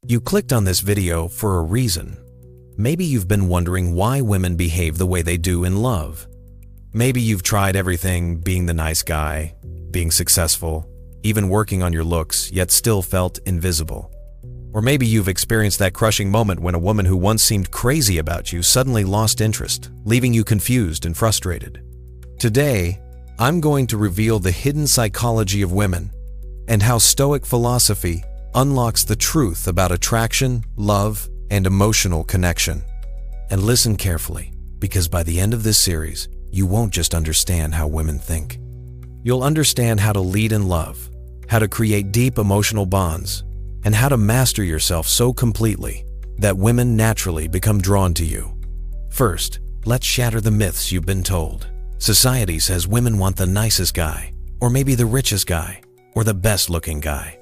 You clicked on this video for a reason. Maybe you've been wondering why women behave the way they do in love. Maybe you've tried everything, being the nice guy, being successful, even working on your looks, yet still felt invisible. Or maybe you've experienced that crushing moment when a woman who once seemed crazy about you suddenly lost interest, leaving you confused and frustrated. Today, I'm going to reveal the hidden psychology of women and how Stoic philosophy unlocks the truth about attraction, love, and emotional connection. And listen carefully, because by the end of this series, you won't just understand how women think. You'll understand how to lead in love, how to create deep emotional bonds, and how to master yourself so completely that women naturally become drawn to you. First, let's shatter the myths you've been told. Society says women want the nicest guy, or maybe the richest guy, or the best-looking guy.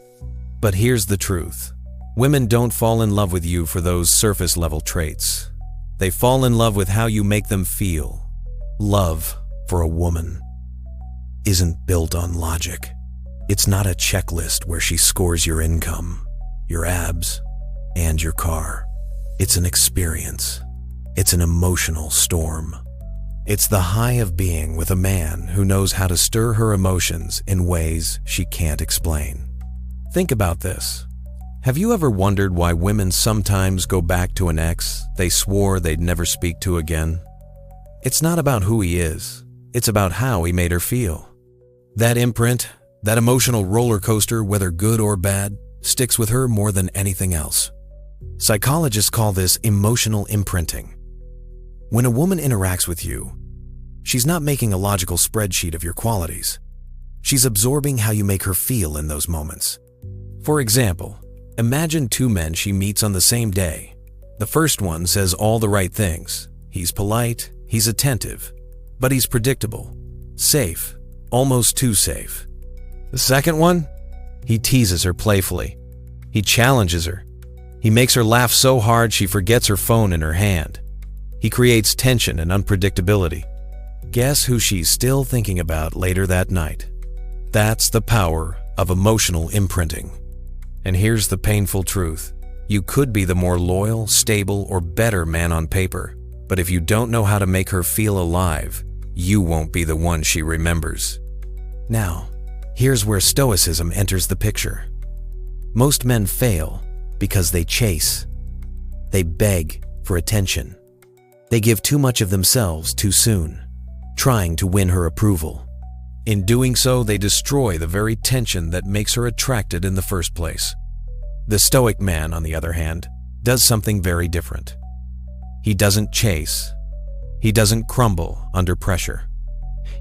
But here's the truth. Women don't fall in love with you for those surface-level traits. They fall in love with how you make them feel. Love for a woman isn't built on logic. It's not a checklist where she scores your income, your abs, and your car. It's an experience. It's an emotional storm. It's the high of being with a man who knows how to stir her emotions in ways she can't explain. Think about this. Have you ever wondered why women sometimes go back to an ex they swore they'd never speak to again? It's not about who he is. It's about how he made her feel. That imprint, that emotional roller coaster, whether good or bad, sticks with her more than anything else. Psychologists call this emotional imprinting. When a woman interacts with you, she's not making a logical spreadsheet of your qualities. She's absorbing how you make her feel in those moments. For example, imagine two men she meets on the same day. The first one says all the right things. He's polite, he's attentive, but he's predictable, safe, almost too safe. The second one? He teases her playfully. He challenges her. He makes her laugh so hard she forgets her phone in her hand. He creates tension and unpredictability. Guess who she's still thinking about later that night? That's the power of emotional imprinting. And here's the painful truth. You could be the more loyal, stable, or better man on paper, but if you don't know how to make her feel alive, you won't be the one she remembers. Now, here's where Stoicism enters the picture. Most men fail because they chase. They beg for attention. They give too much of themselves too soon, trying to win her approval. In doing so, they destroy the very tension that makes her attracted in the first place. The Stoic man, on the other hand, does something very different. He doesn't chase. He doesn't crumble under pressure.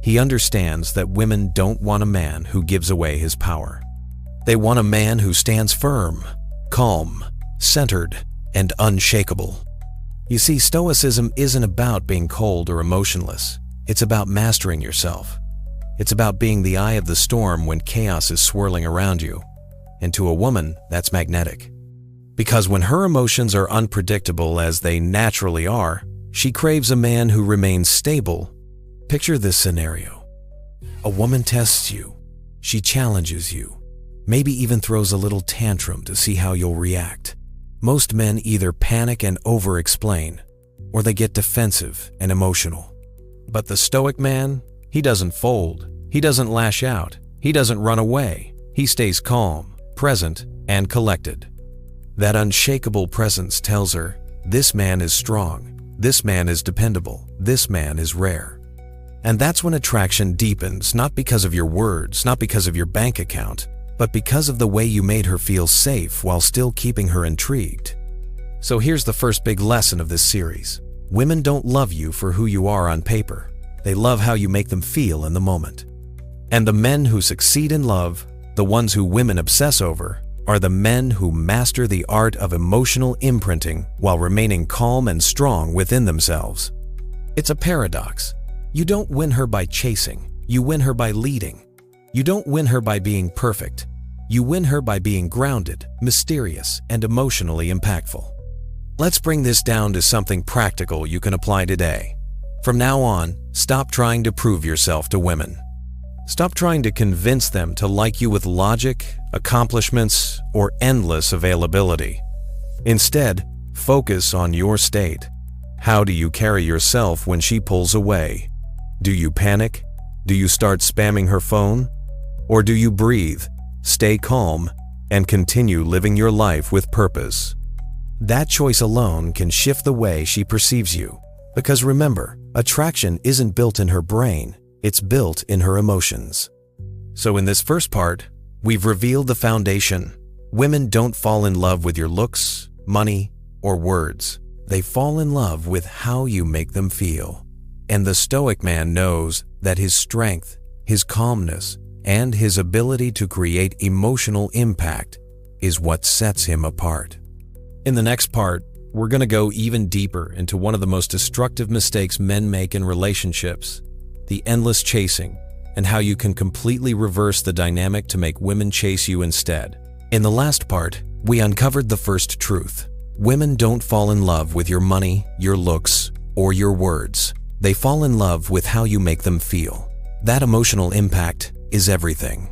He understands that women don't want a man who gives away his power. They want a man who stands firm, calm, centered, and unshakable. You see, Stoicism isn't about being cold or emotionless. It's about mastering yourself. It's about being the eye of the storm when chaos is swirling around you. And to a woman, that's magnetic. Because when her emotions are unpredictable as they naturally are, she craves a man who remains stable. Picture this scenario. A woman tests you. She challenges you. Maybe even throws a little tantrum to see how you'll react. Most men either panic and over-explain, or they get defensive and emotional. But the Stoic man, he doesn't fold, he doesn't lash out, he doesn't run away. He stays calm, present, and collected. That unshakable presence tells her, this man is strong, this man is dependable, this man is rare. And that's when attraction deepens, not because of your words, not because of your bank account, but because of the way you made her feel safe while still keeping her intrigued. So here's the first big lesson of this series. Women don't love you for who you are on paper. They love how you make them feel in the moment. And the men who succeed in love, the ones who women obsess over, are the men who master the art of emotional imprinting while remaining calm and strong within themselves. It's a paradox. You don't win her by chasing, you win her by leading. You don't win her by being perfect. You win her by being grounded, mysterious, and emotionally impactful. Let's bring this down to something practical you can apply today. From now on, stop trying to prove yourself to women. Stop trying to convince them to like you with logic, accomplishments, or endless availability. Instead, focus on your state. How do you carry yourself when she pulls away? Do you panic? Do you start spamming her phone? Or do you breathe, stay calm, and continue living your life with purpose? That choice alone can shift the way she perceives you. Because remember, attraction isn't built in her brain, it's built in her emotions. So in this first part, we've revealed the foundation. Women don't fall in love with your looks, money, or words. They fall in love with how you make them feel. And the Stoic man knows that his strength, his calmness, and his ability to create emotional impact is what sets him apart. In the next part, we're going to go even deeper into one of the most destructive mistakes men make in relationships, the endless chasing, and how you can completely reverse the dynamic to make women chase you instead. In the last part, we uncovered the first truth. Women don't fall in love with your money, your looks, or your words. They fall in love with how you make them feel. That emotional impact is everything.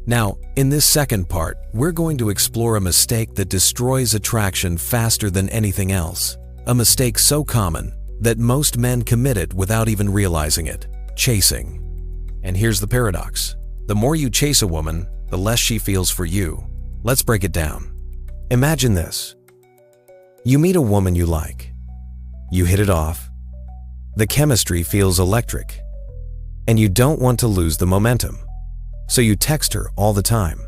Now, in this second part, we're going to explore a mistake that destroys attraction faster than anything else. A mistake so common that most men commit it without even realizing it: chasing. And here's the paradox. The more you chase a woman, the less she feels for you. Let's break it down. Imagine this. You meet a woman you like. You hit it off. The chemistry feels electric. And you don't want to lose the momentum. So you text her all the time.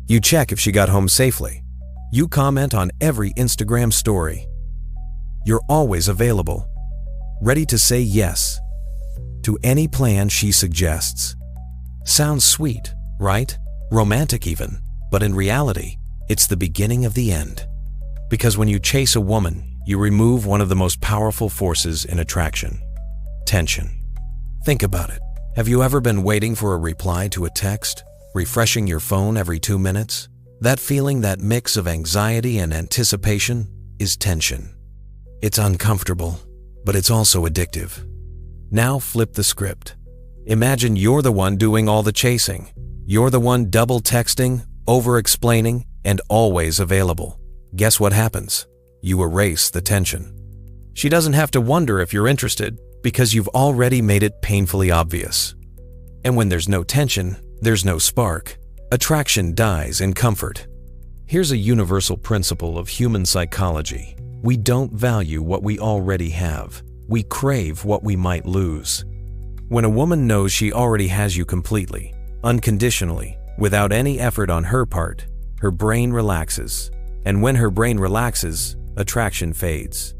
You check if she got home safely. You comment on every Instagram story. You're always available, ready to say yes to any plan she suggests. Sounds sweet, right? Romantic even. But in reality, it's the beginning of the end. Because when you chase a woman, you remove one of the most powerful forces in attraction: tension. Think about it. Have you ever been waiting for a reply to a text, refreshing your phone every 2 minutes? That feeling, that mix of anxiety and anticipation, is tension. It's uncomfortable, but it's also addictive. Now flip the script. Imagine you're the one doing all the chasing. You're the one double texting, over-explaining, and always available. Guess what happens? You erase the tension. She doesn't have to wonder if you're interested, because you've already made it painfully obvious. And when there's no tension, there's no spark. Attraction dies in comfort. Here's a universal principle of human psychology. We don't value what we already have. We crave what we might lose. When a woman knows she already has you completely, unconditionally, without any effort on her part, her brain relaxes. And when her brain relaxes, attraction fades.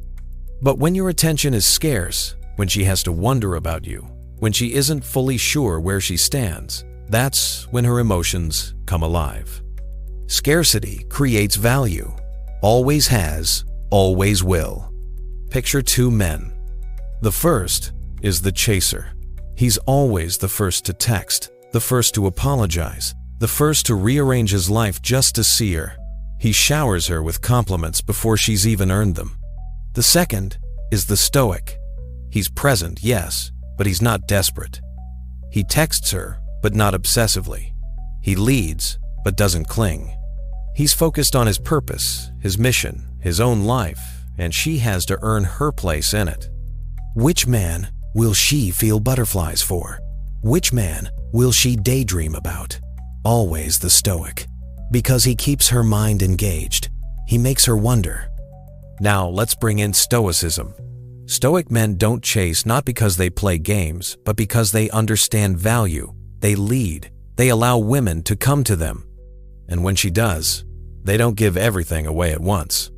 But when your attention is scarce, when she has to wonder about you, when she isn't fully sure where she stands, that's when her emotions come alive. Scarcity creates value. Always has, always will. Picture two men. The first is the chaser. He's always the first to text, the first to apologize, the first to rearrange his life just to see her. He showers her with compliments before she's even earned them. The second is the Stoic. He's present, yes, but he's not desperate. He texts her, but not obsessively. He leads, but doesn't cling. He's focused on his purpose, his mission, his own life, and she has to earn her place in it. Which man will she feel butterflies for? Which man will she daydream about? Always the Stoic. Because he keeps her mind engaged. He makes her wonder. Now let's bring in Stoicism. Stoic men don't chase not because they play games, but because they understand value. They lead. They allow women to come to them. And when she does, they don't give everything away at once.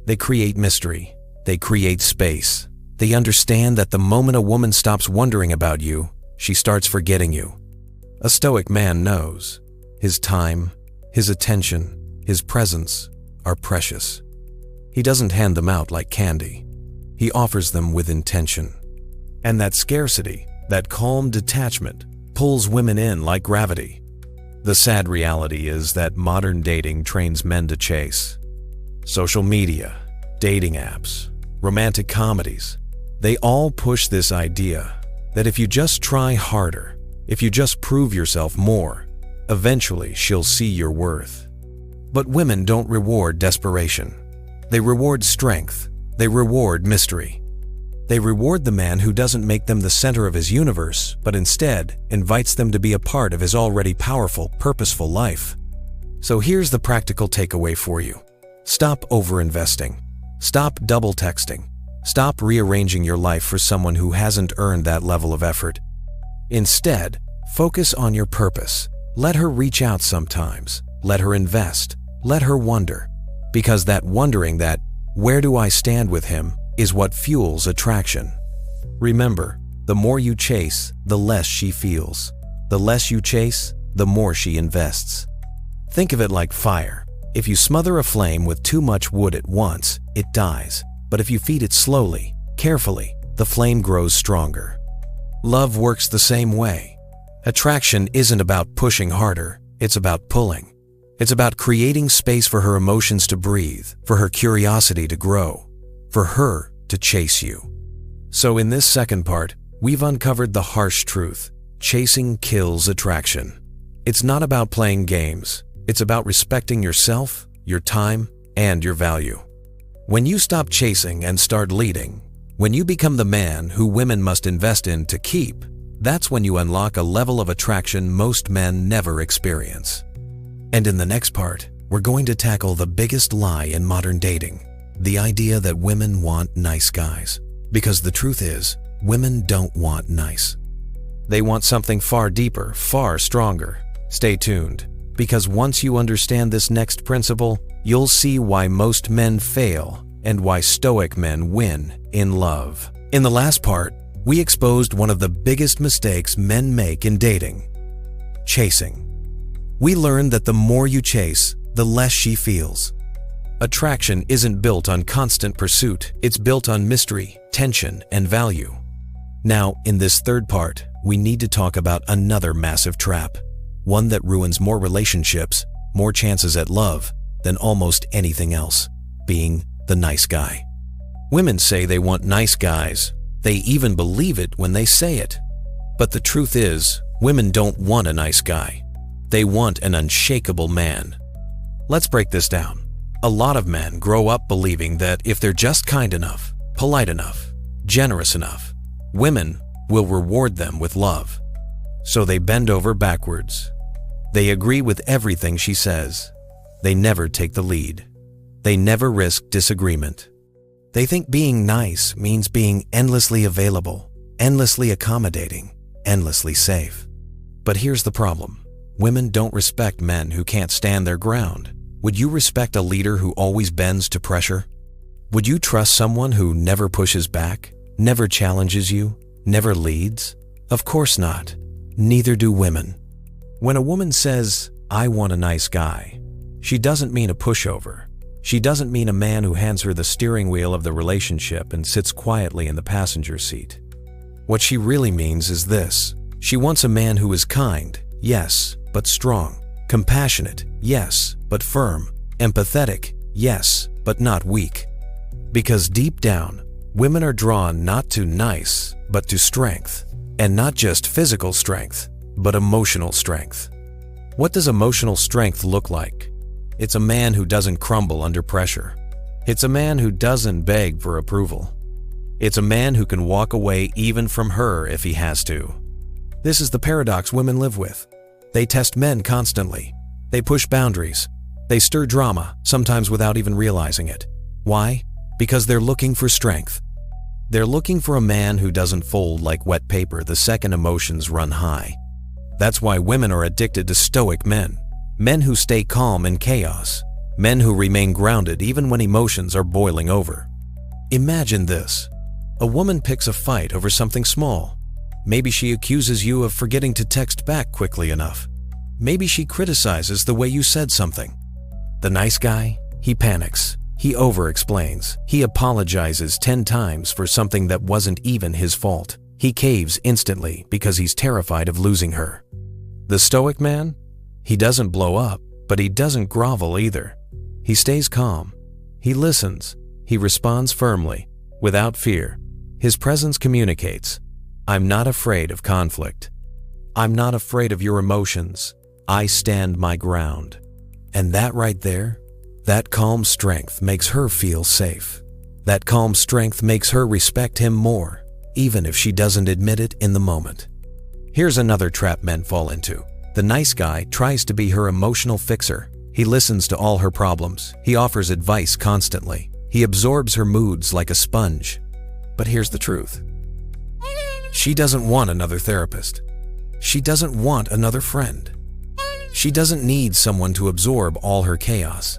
They create mystery. They create space. They understand that the moment a woman stops wondering about you, she starts forgetting you. A Stoic man knows. His time, his attention, his presence are precious. He doesn't hand them out like candy. He offers them with intention. And that scarcity, that calm detachment, pulls women in like gravity. The sad reality is that modern dating trains men to chase. Social media, dating apps, romantic comedies, they all push this idea that if you just try harder, if you just prove yourself more, eventually she'll see your worth. But women don't reward desperation. They reward strength. They reward mystery. They reward the man who doesn't make them the center of his universe, but instead invites them to be a part of his already powerful, purposeful life. So here's the practical takeaway for you. Stop overinvesting. Stop double texting. Stop rearranging your life for someone who hasn't earned that level of effort. Instead, focus on your purpose. Let her reach out sometimes. Let her invest. Let her wonder. Because that wondering, that where do I stand with him, is what fuels attraction. Remember, the more you chase, the less she feels. The less you chase, the more she invests. Think of it like fire. If you smother a flame with too much wood at once, it dies. But if you feed it slowly, carefully, the flame grows stronger. Love works the same way. Attraction isn't about pushing harder, it's about pulling. It's about creating space for her emotions to breathe, for her curiosity to grow, for her to chase you. So in this second part, we've uncovered the harsh truth. Chasing kills attraction. It's not about playing games. It's about respecting yourself, your time, and your value. When you stop chasing and start leading, when you become the man who women must invest in to keep, that's when you unlock a level of attraction most men never experience. And in the next part, we're going to tackle the biggest lie in modern dating, the idea that women want nice guys. Because the truth is, women don't want nice. They want something far deeper, far stronger. Stay tuned, because once you understand this next principle, you'll see why most men fail and why Stoic men win in love. In the last part, we exposed one of the biggest mistakes men make in dating: chasing. We learned that the more you chase, the less she feels. Attraction isn't built on constant pursuit, it's built on mystery, tension, and value. Now, in this third part, we need to talk about another massive trap, one that ruins more relationships, more chances at love, than almost anything else: being the nice guy. Women say they want nice guys. They even believe it when they say it. But the truth is, women don't want a nice guy. They want an unshakable man. Let's break this down. A lot of men grow up believing that if they're just kind enough, polite enough, generous enough, women will reward them with love. So they bend over backwards. They agree with everything she says. They never take the lead. They never risk disagreement. They think being nice means being endlessly available, endlessly accommodating, endlessly safe. But here's the problem. Women don't respect men who can't stand their ground. Would you respect a leader who always bends to pressure? Would you trust someone who never pushes back, never challenges you, never leads? Of course not. Neither do women. When a woman says, "I want a nice guy," she doesn't mean a pushover. She doesn't mean a man who hands her the steering wheel of the relationship and sits quietly in the passenger seat. What she really means is this: she wants a man who is kind, yes, but strong; compassionate, yes, but firm; empathetic, yes, but not weak. Because deep down, women are drawn not to nice, but to strength. And not just physical strength, but emotional strength. What does emotional strength look like? It's a man who doesn't crumble under pressure. It's a man who doesn't beg for approval. It's a man who can walk away even from her if he has to. This is the paradox women live with. They test men constantly. They push boundaries. They stir drama, sometimes without even realizing it. Why? Because they're looking for strength. They're looking for a man who doesn't fold like wet paper the second emotions run high. That's why women are addicted to stoic men. Men who stay calm in chaos. Men who remain grounded even when emotions are boiling over. Imagine this. A woman picks a fight over something small. Maybe she accuses you of forgetting to text back quickly enough. Maybe she criticizes the way you said something. The nice guy, he panics. He over-explains. He apologizes 10 times for something that wasn't even his fault. He caves instantly because he's terrified of losing her. The stoic man? He doesn't blow up, but he doesn't grovel either. He stays calm. He listens. He responds firmly, without fear. His presence communicates. I'm not afraid of conflict. I'm not afraid of your emotions. I stand my ground. And that right there, That calm strength makes her feel safe. That calm strength makes her respect him more, even if she doesn't admit it in the moment. Here's another trap men fall into. The nice guy tries to be her emotional fixer. He listens to all her problems. He offers advice constantly. He absorbs her moods like a sponge. But here's the truth. She doesn't want another therapist. She doesn't want another friend. She doesn't need someone to absorb all her chaos.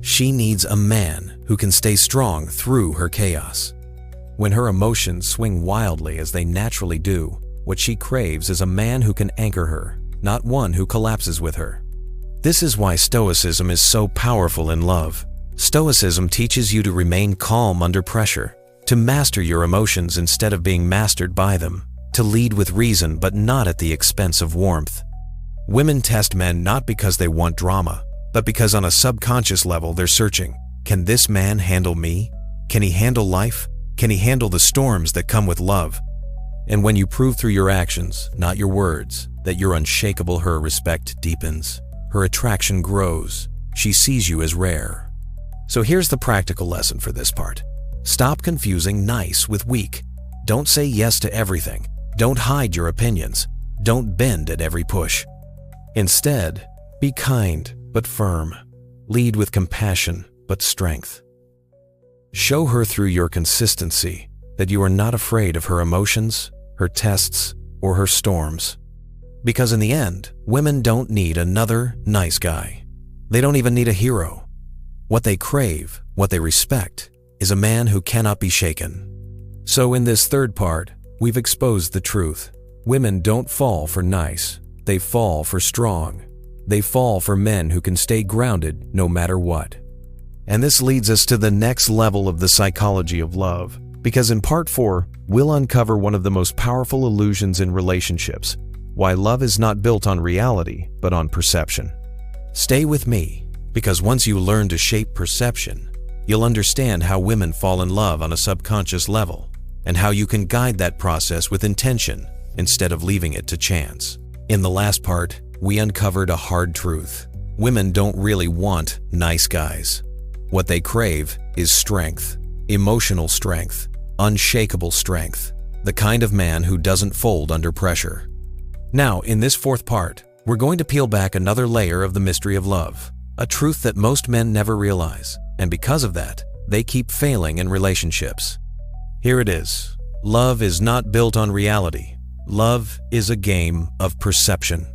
She needs a man who can stay strong through her chaos. When her emotions swing wildly as they naturally do, what she craves is a man who can anchor her, not one who collapses with her. This is why Stoicism is so powerful in love. Stoicism teaches you to remain calm under pressure, to master your emotions instead of being mastered by them, to lead with reason but not at the expense of warmth. Women test men not because they want drama, but because on a subconscious level they're searching. Can this man handle me? Can he handle life? Can he handle the storms that come with love? And when you prove through your actions, not your words, that you're unshakable, her respect deepens. Her attraction grows. She sees you as rare. So here's the practical lesson for this part. Stop confusing nice with weak. Don't say yes to everything. Don't hide your opinions. Don't bend at every push. Instead, be kind but firm. Lead with compassion but strength. Show her through your consistency that you are not afraid of her emotions, her tests, or her storms. Because in the end, women don't need another nice guy. They don't even need a hero. What they crave, what they respect, is a man who cannot be shaken. So in this third part, we've exposed the truth. Women don't fall for nice. They fall for strong. They fall for men who can stay grounded no matter what. And this leads us to the next level of the psychology of love, because in part 4, we'll uncover one of the most powerful illusions in relationships, why love is not built on reality, but on perception. Stay with me, because once you learn to shape perception, you'll understand how women fall in love on a subconscious level, and how you can guide that process with intention instead of leaving it to chance. In the last part, we uncovered a hard truth. Women don't really want nice guys. What they crave is strength, emotional strength, unshakable strength, the kind of man who doesn't fold under pressure. Now, in this fourth part, we're going to peel back another layer of the mystery of love, a truth that most men never realize, and because of that, they keep failing in relationships. Here it is. Love is not built on reality. Love is a game of perception.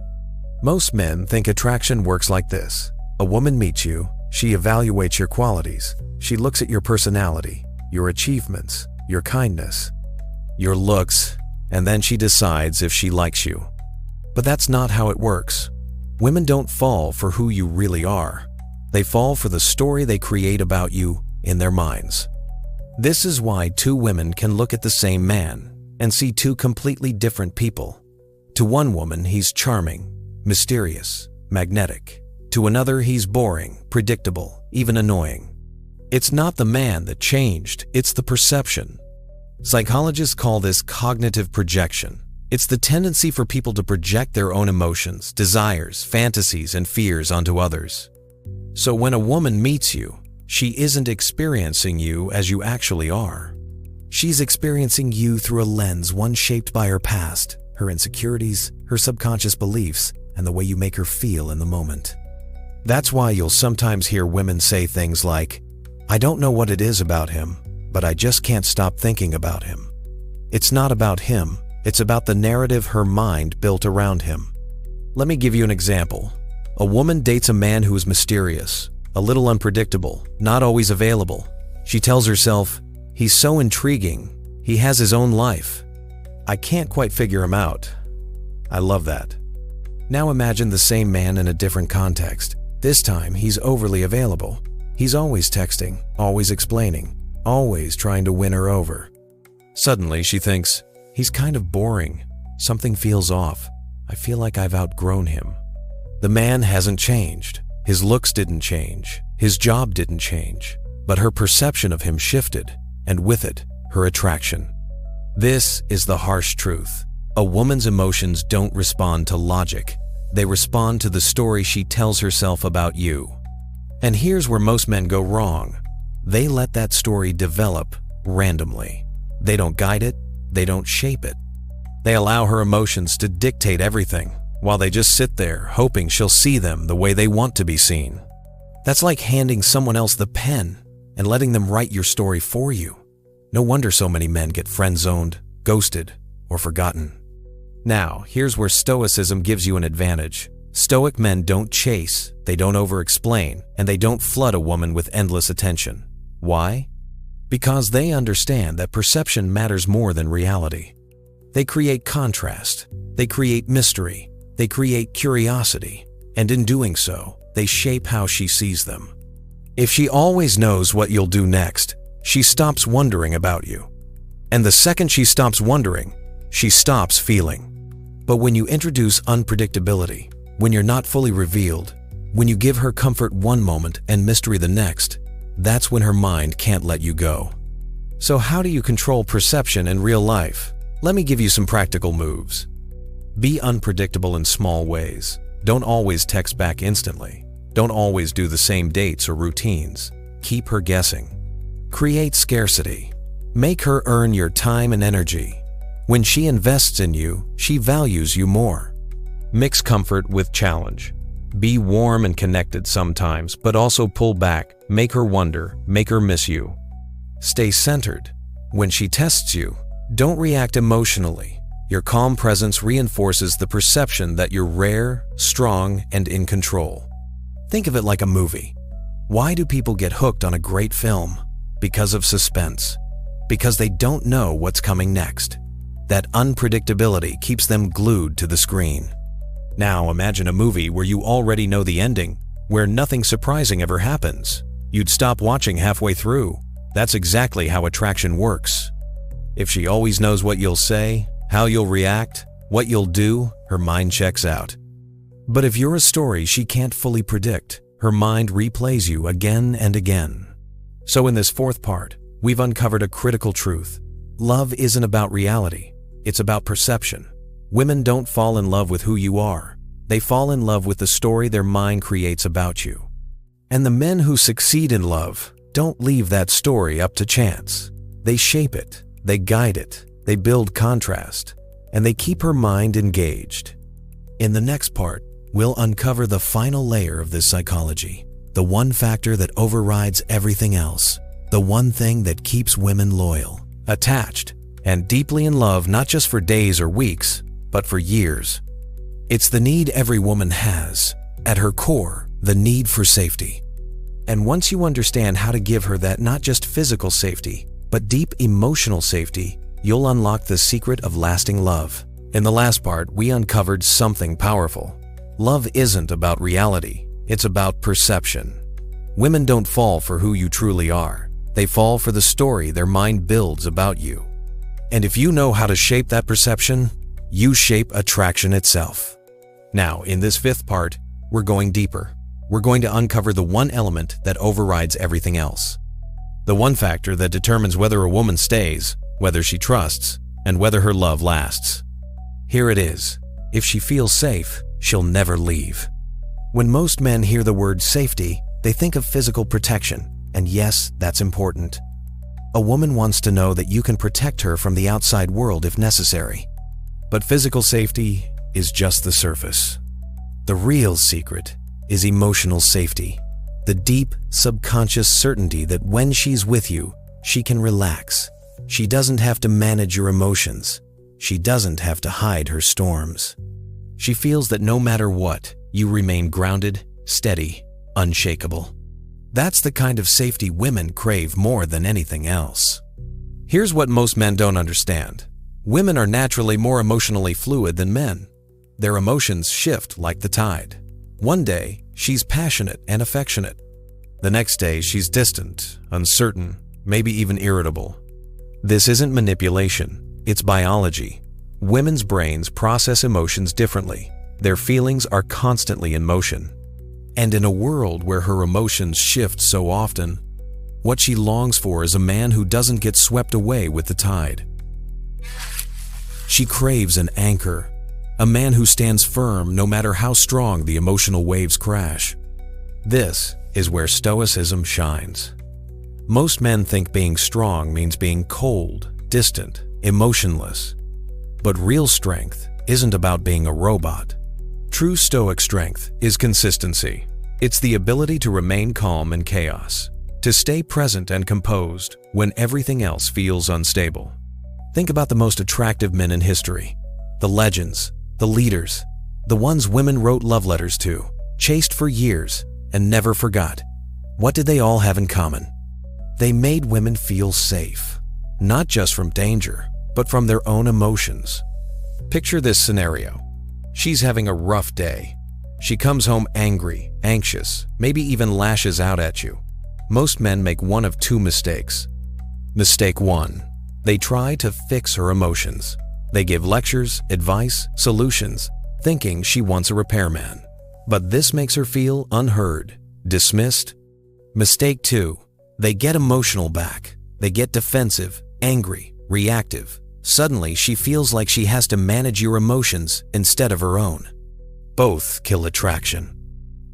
Most men think attraction works like this. A woman meets you, she evaluates your qualities, she looks at your personality, your achievements, your kindness, your looks, and then she decides if she likes you. But that's not how it works. Women don't fall for who you really are. They fall for the story they create about you in their minds. This is why two women can look at the same man and see two completely different people. To one woman, he's charming, mysterious, magnetic. To another, he's boring, predictable, even annoying. It's not the man that changed, it's the perception. Psychologists call this cognitive projection. It's the tendency for people to project their own emotions, desires, fantasies, and fears onto others. So when a woman meets you, she isn't experiencing you as you actually are. She's experiencing you through a lens, one shaped by her past, her insecurities, her subconscious beliefs, and the way you make her feel in the moment. That's why you'll sometimes hear women say things like, "I don't know what it is about him, but I just can't stop thinking about him." It's not about him, it's about the narrative her mind built around him. Let me give you an example. A woman dates a man who is mysterious, a little unpredictable, not always available. She tells herself, "He's so intriguing, he has his own life. I can't quite figure him out." I love that. Now imagine the same man in a different context. This time, he's overly available. He's always texting, always explaining, always trying to win her over. Suddenly, she thinks, "He's kind of boring. Something feels off. I feel like I've outgrown him." The man hasn't changed. His looks didn't change. His job didn't change. But her perception of him shifted, and with it, her attraction. This is the harsh truth. A woman's emotions don't respond to logic. They respond to the story she tells herself about you. And here's where most men go wrong. They let that story develop randomly. They don't guide it, they don't shape it. They allow her emotions to dictate everything, while they just sit there hoping she'll see them the way they want to be seen. That's like handing someone else the pen and letting them write your story for you. No wonder so many men get friend-zoned, ghosted, or forgotten. Now, here's where Stoicism gives you an advantage. Stoic men don't chase, they don't over-explain, and they don't flood a woman with endless attention. Why? Because they understand that perception matters more than reality. They create contrast, they create mystery, they create curiosity, and in doing so, they shape how she sees them. If she always knows what you'll do next, she stops wondering about you. And the second she stops wondering, she stops feeling. But when you introduce unpredictability, when you're not fully revealed, when you give her comfort one moment and mystery the next, that's when her mind can't let you go. So how do you control perception in real life? Let me give you some practical moves. Be unpredictable in small ways. Don't always text back instantly. Don't always do the same dates or routines. Keep her guessing. Create scarcity. Make her earn your time and energy. When she invests in you, she values you more. Mix comfort with challenge. Be warm and connected sometimes, but also pull back. Make her wonder, make her miss you. Stay centered. When she tests you, don't react emotionally. Your calm presence reinforces the perception that you're rare, strong, and in control. Think of it like a movie. Why do people get hooked on a great film? Because of suspense. Because they don't know what's coming next. That unpredictability keeps them glued to the screen. Now imagine a movie where you already know the ending, where nothing surprising ever happens. You'd stop watching halfway through. That's exactly how attraction works. If she always knows what you'll say, how you'll react, what you'll do, her mind checks out. But if you're a story she can't fully predict, her mind replays you again and again. So in this fourth part, we've uncovered a critical truth. Love isn't about reality, it's about perception. Women don't fall in love with who you are. They fall in love with the story their mind creates about you. And the men who succeed in love don't leave that story up to chance. They shape it, they guide it, they build contrast, and they keep her mind engaged. In the next part, we'll uncover the final layer of this psychology, the one factor that overrides everything else, the one thing that keeps women loyal, attached, and deeply in love not just for days or weeks, but for years. It's the need every woman has. At her core, the need for safety. And once you understand how to give her that not just physical safety, but deep emotional safety, you'll unlock the secret of lasting love. In the last part, we uncovered something powerful. Love isn't about reality, it's about perception. Women don't fall for who you truly are. They fall for the story their mind builds about you. And if you know how to shape that perception, you shape attraction itself. Now, in this fifth part, we're going deeper. We're going to uncover the one element that overrides everything else. The one factor that determines whether a woman stays, whether she trusts, and whether her love lasts. Here it is. If she feels safe, she'll never leave. When most men hear the word safety, they think of physical protection, and yes, that's important. A woman wants to know that you can protect her from the outside world if necessary. But physical safety is just the surface. The real secret is emotional safety, the deep, subconscious certainty that when she's with you, she can relax. She doesn't have to manage your emotions. She doesn't have to hide her storms. She feels that no matter what, you remain grounded, steady, unshakable. That's the kind of safety women crave more than anything else. Here's what most men don't understand. Women are naturally more emotionally fluid than men. Their emotions shift like the tide. One day, she's passionate and affectionate. The next day, she's distant, uncertain, maybe even irritable. This isn't manipulation, it's biology. Women's brains process emotions differently. Their feelings are constantly in motion. And in a world where her emotions shift so often, what she longs for is a man who doesn't get swept away with the tide. She craves an anchor, a man who stands firm no matter how strong the emotional waves crash. This is where Stoicism shines. Most men think being strong means being cold, distant, emotionless. But real strength isn't about being a robot. True Stoic strength is consistency. It's the ability to remain calm in chaos, to stay present and composed when everything else feels unstable. Think about the most attractive men in history, the legends, the leaders, the ones women wrote love letters to, chased for years, and never forgot. What did they all have in common? They made women feel safe, not just from danger, but from their own emotions. Picture this scenario. She's having a rough day. She comes home angry, anxious, maybe even lashes out at you. Most men make one of two mistakes. Mistake 1. They try to fix her emotions. They give lectures, advice, solutions, thinking she wants a repairman. But this makes her feel unheard, dismissed. Mistake 2. They get emotional back. They get defensive, angry, reactive. Suddenly, she feels like she has to manage your emotions instead of her own. Both kill attraction.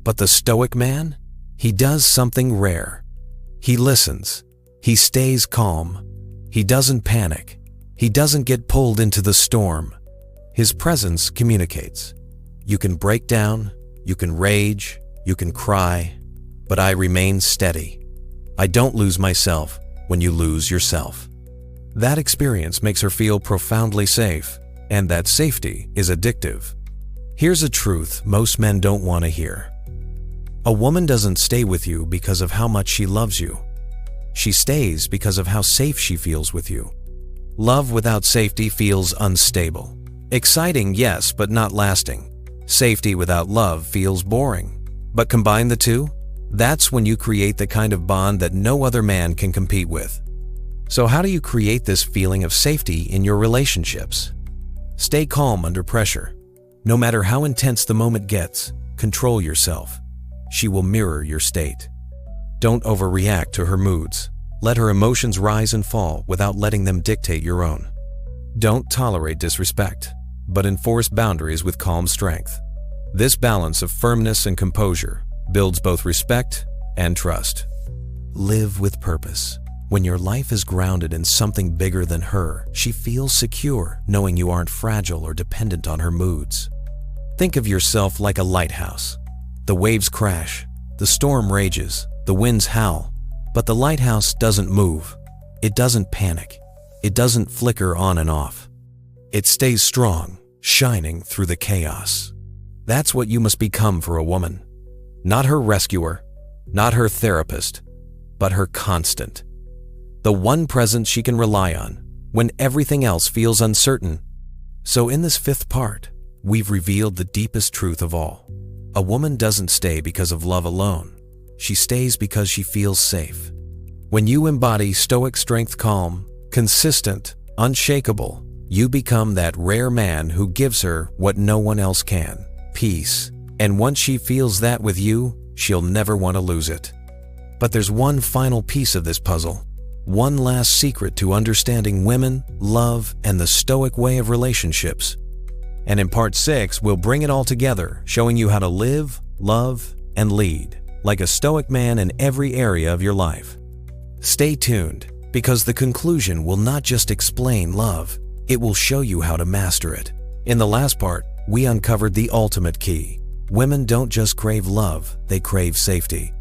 But the Stoic man? He does something rare. He listens. He stays calm. He doesn't panic. He doesn't get pulled into the storm. His presence communicates. You can break down, you can rage, you can cry, but I remain steady. I don't lose myself when you lose yourself. That experience makes her feel profoundly safe, and that safety is addictive. Here's a truth most men don't want to hear. A woman doesn't stay with you because of how much she loves you. She stays because of how safe she feels with you. Love without safety feels unstable. Exciting, yes, but not lasting. Safety without love feels boring. But combine the two, that's when you create the kind of bond that no other man can compete with. So how do you create this feeling of safety in your relationships? Stay calm under pressure. No matter how intense the moment gets, control yourself. She will mirror your state. Don't overreact to her moods. Let her emotions rise and fall without letting them dictate your own. Don't tolerate disrespect, but enforce boundaries with calm strength. This balance of firmness and composure builds both respect and trust. Live with purpose. When your life is grounded in something bigger than her, she feels secure knowing you aren't fragile or dependent on her moods. Think of yourself like a lighthouse. The waves crash, the storm rages, the winds howl, but the lighthouse doesn't move. It doesn't panic. It doesn't flicker on and off. It stays strong, shining through the chaos. That's what you must become for a woman. Not her rescuer, not her therapist, but her constant. The one presence she can rely on when everything else feels uncertain. So in this 5th part, we've revealed the deepest truth of all. A woman doesn't stay because of love alone. She stays because she feels safe. When you embody Stoic strength, calm, consistent, unshakable, you become that rare man who gives her what no one else can, peace. And once she feels that with you, she'll never want to lose it. But there's one final piece of this puzzle. One last secret to understanding women, love, and the Stoic way of relationships. And in part 6, we'll bring it all together, showing you how to live, love, and lead like a Stoic man in every area of your life. Stay tuned, because the conclusion will not just explain love, it will show you how to master it. In the last part, we uncovered the ultimate key. Women don't just crave love, they crave safety.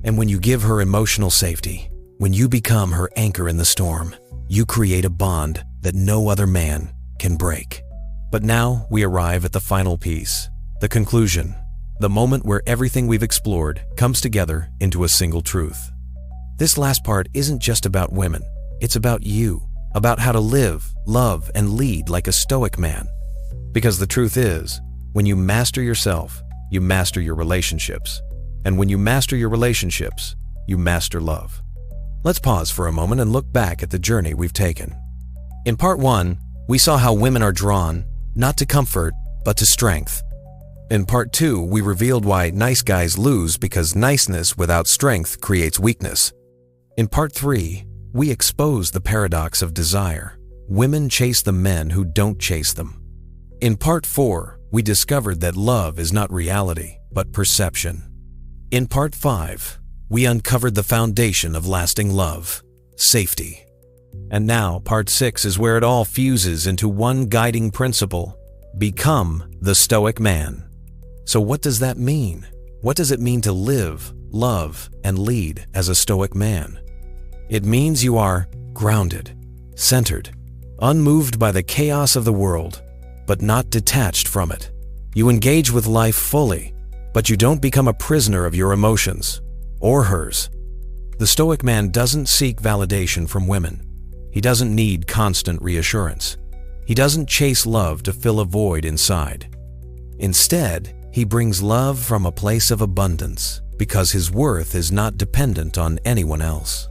And when you give her emotional safety, when you become her anchor in the storm, you create a bond that no other man can break. But now we arrive at the final piece, the conclusion, the moment where everything we've explored comes together into a single truth. This last part isn't just about women, it's about you, about how to live, love, and lead like a Stoic man. Because the truth is, when you master yourself, you master your relationships. And when you master your relationships, you master love. Let's pause for a moment and look back at the journey we've taken. In part 1, we saw how women are drawn, not to comfort, but to strength. In part 2, we revealed why nice guys lose because niceness without strength creates weakness. In part 3, we exposed the paradox of desire. Women chase the men who don't chase them. In part 4, we discovered that love is not reality, but perception. In Part 5, we uncovered the foundation of lasting love, safety. And now, Part 6 is where it all fuses into one guiding principle: become the Stoic man. So what does that mean? What does it mean to live, love, and lead as a Stoic man? It means you are grounded, centered, unmoved by the chaos of the world, but not detached from it. You engage with life fully, but you don't become a prisoner of your emotions, or hers. The Stoic man doesn't seek validation from women. He doesn't need constant reassurance. He doesn't chase love to fill a void inside. Instead, he brings love from a place of abundance because his worth is not dependent on anyone else.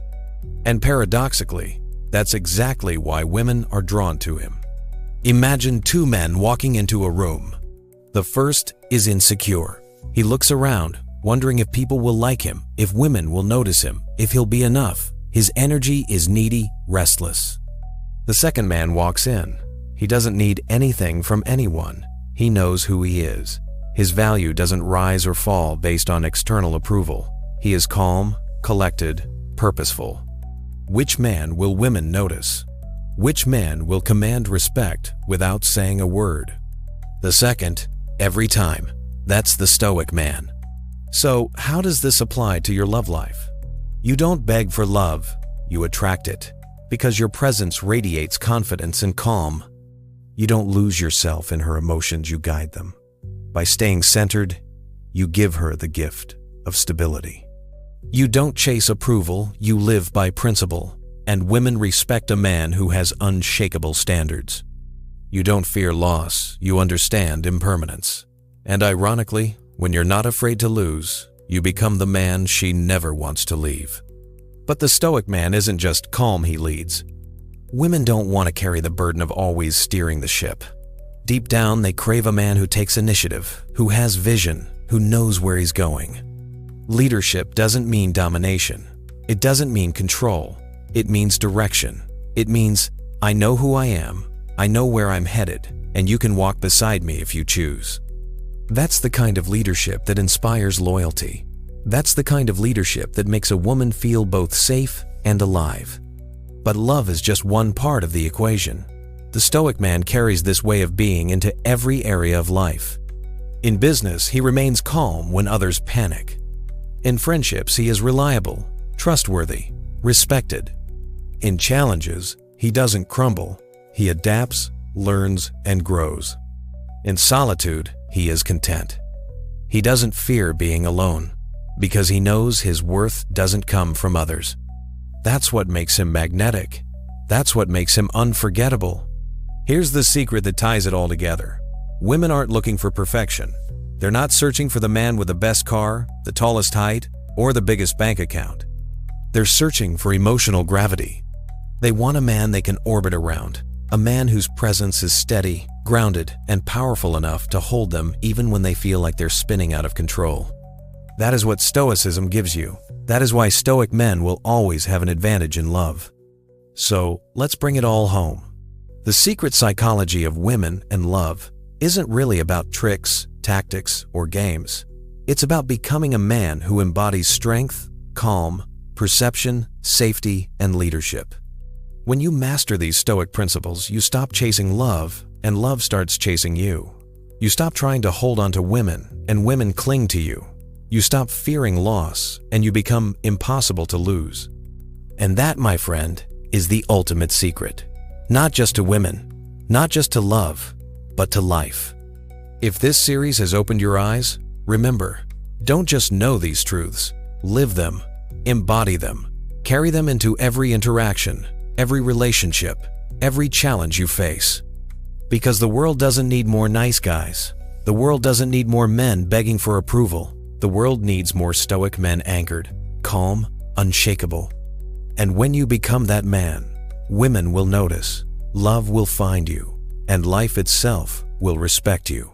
And paradoxically, that's exactly why women are drawn to him. Imagine two men walking into a room. The first is insecure. He looks around, wondering if people will like him, if women will notice him, if he'll be enough. His energy is needy, restless. The second man walks in. He doesn't need anything from anyone. He knows who he is. His value doesn't rise or fall based on external approval. He is calm, collected, purposeful. Which man will women notice? Which man will command respect without saying a word? The second, every time. That's the Stoic man. So, how does this apply to your love life? You don't beg for love, you attract it, because your presence radiates confidence and calm. You don't lose yourself in her emotions, you guide them. By staying centered, you give her the gift of stability. You don't chase approval, you live by principle, and women respect a man who has unshakable standards. You don't fear loss, you understand impermanence. And ironically, when you're not afraid to lose, you become the man she never wants to leave. But the Stoic man isn't just calm, he leads. Women don't want to carry the burden of always steering the ship. Deep down, they crave a man who takes initiative, who has vision, who knows where he's going. Leadership doesn't mean domination. It doesn't mean control. It means direction. It means, I know who I am, I know where I'm headed, and you can walk beside me if you choose. That's the kind of leadership that inspires loyalty. That's the kind of leadership that makes a woman feel both safe and alive. But love is just one part of the equation. The Stoic man carries this way of being into every area of life. In business, he remains calm when others panic. In friendships, he is reliable, trustworthy, respected. In challenges, he doesn't crumble. He adapts, learns, and grows. In solitude, he is content. He doesn't fear being alone, because he knows his worth doesn't come from others. That's what makes him magnetic. That's what makes him unforgettable. Here's the secret that ties it all together. Women aren't looking for perfection. They're not searching for the man with the best car, the tallest height, or the biggest bank account. They're searching for emotional gravity. They want a man they can orbit around, a man whose presence is steady, grounded, and powerful enough to hold them even when they feel like they're spinning out of control. That is what Stoicism gives you. That is why Stoic men will always have an advantage in love. So, let's bring it all home. The secret psychology of women and love isn't really about tricks, tactics, or games. It's about becoming a man who embodies strength, calm, perception, safety, and leadership. When you master these Stoic principles, you stop chasing love, and love starts chasing you. You stop trying to hold on to women, and women cling to you. You stop fearing loss, and you become impossible to lose. And that, my friend, is the ultimate secret. Not just to women, not just to love, but to life. If this series has opened your eyes, remember, don't just know these truths, live them, embody them, carry them into every interaction, every relationship, every challenge you face. Because the world doesn't need more nice guys. The world doesn't need more men begging for approval. The world needs more Stoic men anchored, calm, unshakable. And when you become that man, women will notice, love will find you, and life itself will respect you.